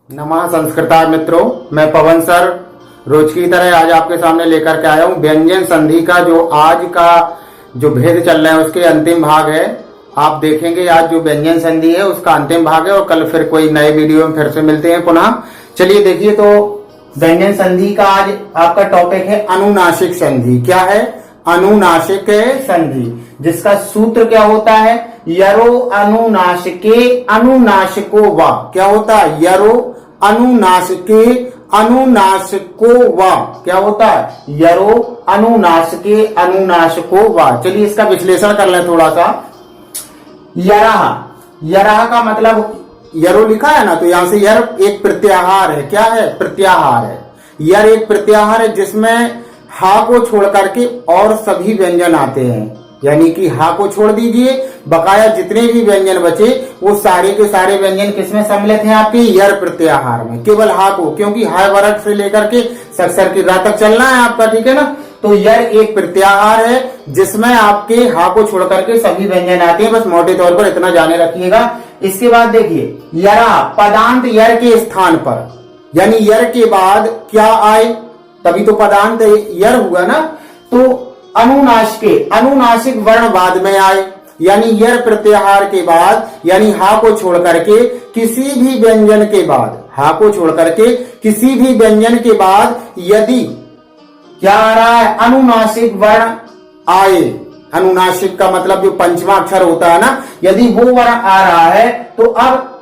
नमः संस्कृता मित्रों, मैं पवन सर रोज की तरह आज आपके सामने लेकर के आया हूँ व्यंजन संधि का जो आज का जो भेद चल रहा है उसके अंतिम भाग है। आप देखेंगे आज जो व्यंजन संधि है उसका अंतिम भाग है और कल फिर कोई नए वीडियो में फिर से मिलते हैं पुनः। चलिए देखिए, तो व्यंजन संधि का आज आपका टॉपिक है अनुनासिक संधि। क्या है? अनुनासिक संधि, जिसका सूत्र क्या होता है? यरो अनुनासिके अनुनासिको वा। क्या होता है? यरो अनुनासिके अनुनासिको वा। क्या होता है? यरो अनुनासिके अनुनासिको वा। चलिए इसका विश्लेषण कर लें थोड़ा सा। यरह, यरह का मतलब यरो लिखा है ना, तो यहां से यर एक प्रत्याहार है। क्या है? प्रत्याहार है। यर एक प्रत्याहार है जिसमें हा को छोड़ करके और सभी व्यंजन आते हैं, यानी कि हा को छोड़ दीजिए, बकाया जितने भी व्यंजन बचे वो सारे के सारे व्यंजन किसमें सम्मिलित हैं? आपके यर प्रत्याहार में। केवल हा को, क्योंकि हा वर्ग से लेकर के सक्षर की रा तक चलना है आपका, ठीक है ना। तो यर एक प्रत्याहार है जिसमें आपके हा को छोड़ करके सभी व्यंजन आते हैं। बस मोटे तौर पर इतना जाने रखिएगा। इसके बाद देखिए, यरा पदांत यर के स्थान पर, यानी यर के बाद क्या आए तभी तो पदांत यर हुआ ना। तो अनुनासिक, अनुनासिक वर्ण बाद में आए, यानी यर प्रत्याहार के बाद, यानी हा को छोड़ करके किसी भी व्यंजन के बाद, हा को छोड़ करके किसी भी व्यंजन के बाद यदि क्या आ रहा है? अनुनासिक वर्ण आए। अनुनासिक का मतलब जो पंचमा अक्षर होता है ना, यदि वो वर्ण आ रहा है तो अब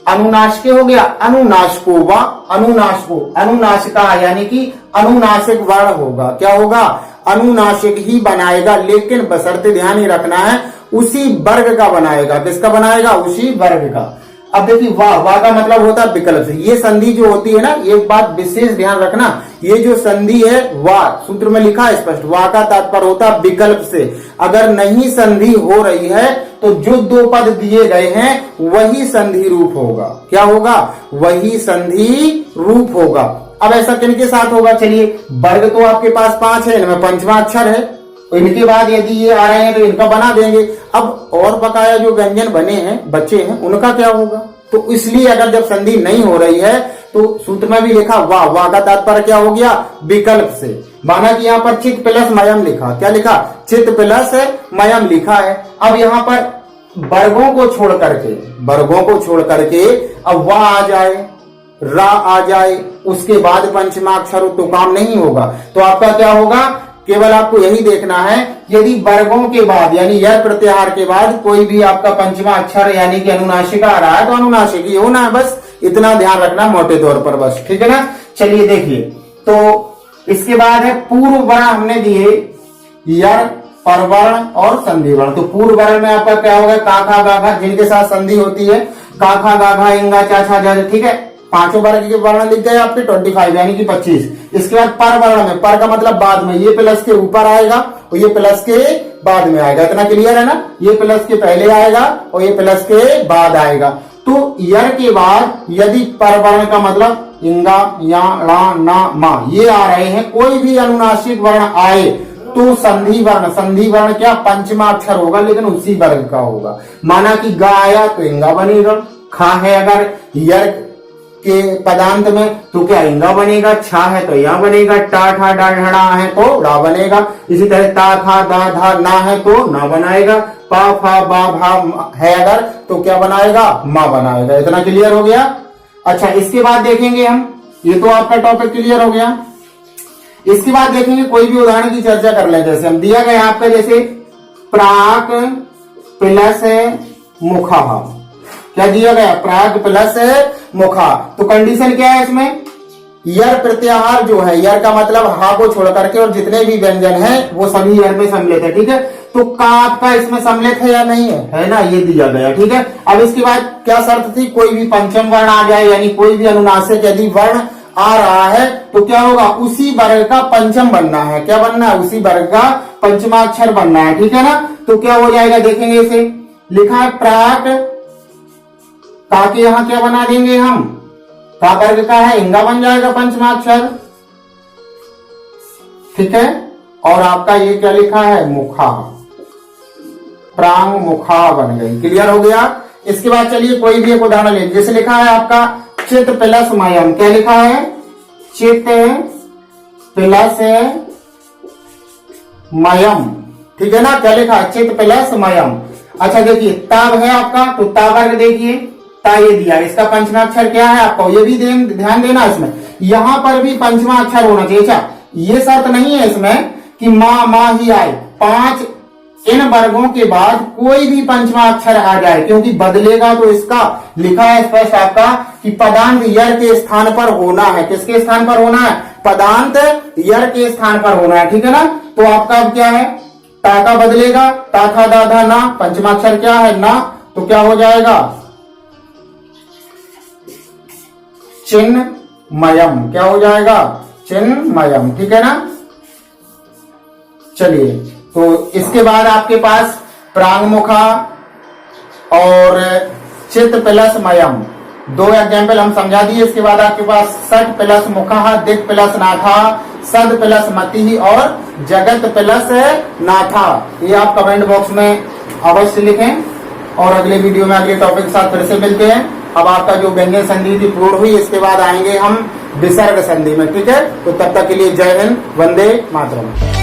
अनुनासिक हो गया अनुनासिको वा। अनुनासिको, अनुनासिका यानी कि अनुनासिक वर्ण होगा। क्या होगा? अनुनासिक ही बनाएगा, लेकिन बशर्ते ध्यान ही रखना है उसी वर्ग का बनाएगा। किसका बनाएगा? उसी वर्ग का। अब देखिए, वाह, वाह का मतलब होता है विकल्प से। ये संधि जो होती है ना, एक बात विशेष ध्यान रखना, ये जो संधि है वाह, सूत्र में लिखा है स्पष्ट, वाह का तात्पर्य होता है विकल्प से। अगर नहीं संधि हो रही है तो जो दो पद दिए गए हैं वही संधि रूप होगा। क्या होगा? वही संधि रूप होगा। अब ऐसा किनके साथ होगा? चलिए, वर्ग तो आपके पास 5 है, इनमें पंचमा अक्षर है, तो इनके बाद यदि ये आ रहे हैं तो इनका बना देंगे। अब और बकाया जो व्यंजन बने हैं, बचे हैं, उनका क्या होगा? तो इसलिए अगर जब संधि नहीं हो रही है तो सूत्र में भी लिखा वाह, वाह का तात्पर्य क्या हो गया? विकल्प से। माना कि यहाँ पर चित प्लस मयम लिखा। क्या लिखा? चित प्लस मयम लिखा है। अब यहाँ पर वर्गों को छोड़ करके, वर्गों को छोड़ करके अब वाह आ जाए, रा आ जाए, उसके बाद पंचमाक्षर तो काम नहीं होगा। तो आपका क्या होगा? केवल आपको यही देखना है, यदि वर्गों के बाद यानी यर प्रत्याहार के बाद कोई भी आपका पंचमा अक्षर यानी कि अनुनासिक आ रहा है तो अनुनासिक ही होना है। बस इतना ध्यान रखना मोटे तौर पर, बस, ठीक है ना। चलिए देखिए, तो इसके बाद है पूर्व वर्ण हमने दिए यर, परवर्ण और संधि वर्ण। तो पूर्व वर्ण में आपका क्या होगा? काखा गाघा, जिनके साथ संधि होती है, काखा गाघा इंगा चाचा जल, ठीक है। पांचों वर्ग के वर्ण लिख गए आपके 25 यानी कि 25। इसके बाद पर वर्ण में, पर का मतलब बाद में, ये प्लस के ऊपर आएगा और ये प्लस के बाद में आएगा। इतना क्लियर है ना? ये प्लस के पहले आएगा और ये प्लस के बाद आएगा। तो यर के बाद यदि पर वर्ण का मतलब इंगा, या, ला, ना, मा, ये आ रहे हैं, कोई भी अनुनासिक वर्ण आए तो संधि वर्ण, संधि वर्ण क्या? पंचमा अक्षर होगा, लेकिन उसी वर्ग का होगा। माना कि गा आया तो इंगा बनेगा, खा है अगर यर के पदांत में तो क्या इंगा बनेगा, छा है तो या बनेगा, टा ठा डा ढा है तो रा बनेगा। इसी तरह ता था दा धा ना है तो ना बनाएगा, पा फा बा भा है अगर तो क्या बनाएगा? मा बनाएगा। इतना क्लियर हो गया? अच्छा, इसके बाद देखेंगे हम, ये तो आपका टॉपिक क्लियर हो गया। इसके बाद देखेंगे कोई भी उदाहरण की चर्चा कर ले। जैसे हम दिया गया आपका, जैसे प्राक प्लस मुखा, क्या दिया गया? प्राग प्लस मुखा। तो कंडीशन क्या है इसमें? यर प्रत्याहार जो है, यर का मतलब हा को छोड़ करके और जितने भी व्यंजन हैं वो सभी यर में सम्मिलित है, ठीक है। तो का आपका इसमें सम्मिलित है या नहीं है? है ना, ये दिया गया, ठीक है। अब इसके बाद क्या शर्त थी? कोई भी पंचम वर्ण आ जाए, यानी कोई भी अनुनासिक यदि वर्ण आ रहा है तो क्या होगा? उसी वर्ग का पंचम बनना है। क्या बनना है? उसी वर्ग का पंचमाक्षर बनना है, ठीक है ना। तो क्या हो जाएगा? देखेंगे, इसे लिखा है प्राक, का के यहां क्या बना देंगे हम? का वर्ग का है, इंगा बन जाएगा पंचमाक्षर, ठीक है। और आपका ये क्या लिखा है? मुखा, प्रांग मुखा बन गई। क्लियर हो गया? इसके बाद चलिए कोई भी एक उदाहरण ले, जैसे लिखा है आपका चित प्लस मयम, क्या लिखा है? चित प्लस मयम, ठीक है ना? क्या लिखा है? चित प्लस मयम। अच्छा देखिए, ताब है आपका, तो ता वर्ग देखिए, ता ये दिया, इसका पंचमा अक्षर क्या है आपको, ये भी ध्यान देना इसमें, यहां पर भी पंचमा अक्षर होना चाहिए। अच्छा, ये शर्त नहीं है इसमें कि माँ ही आए, 5 इन वर्गों के बाद कोई भी पंचमा अक्षर आ जाए, क्योंकि बदलेगा तो इसका लिखा है स्पष्ट आपका कि पदांत यर के स्थान पर होना है। किसके स्थान पर होना है? पदांत यर के स्थान पर होना है, ठीक है ना? तो आपका अब क्या है? ता का बदलेगा, ता था दाधा ना, पंचमा अक्षर क्या है? ना, तो क्या हो जाएगा? चिन्मयम, क्या हो जाएगा? चिन्मयम, ठीक है ना? चलिए, तो इसके बाद आपके पास प्रांगमुखा और चित प्लस मयम, 2 एग्जाम्पल हम समझा दिए। इसके बाद आपके पास सट प्लस मुखा, दिक प्लस नाथा, सद प्लस मति और जगत प्लस नाथा। ये आप कमेंट बॉक्स में अवश्य लिखें, और अगले वीडियो में अगले टॉपिक के साथ फिर से मिलते हैं। अब आपका जो व्यंजन संधि थी पूर्ण हुई, इसके बाद आएंगे हम विसर्ग संधि में, ठीक है? तो तब तक के लिए जय हिंद, वंदे मातरम।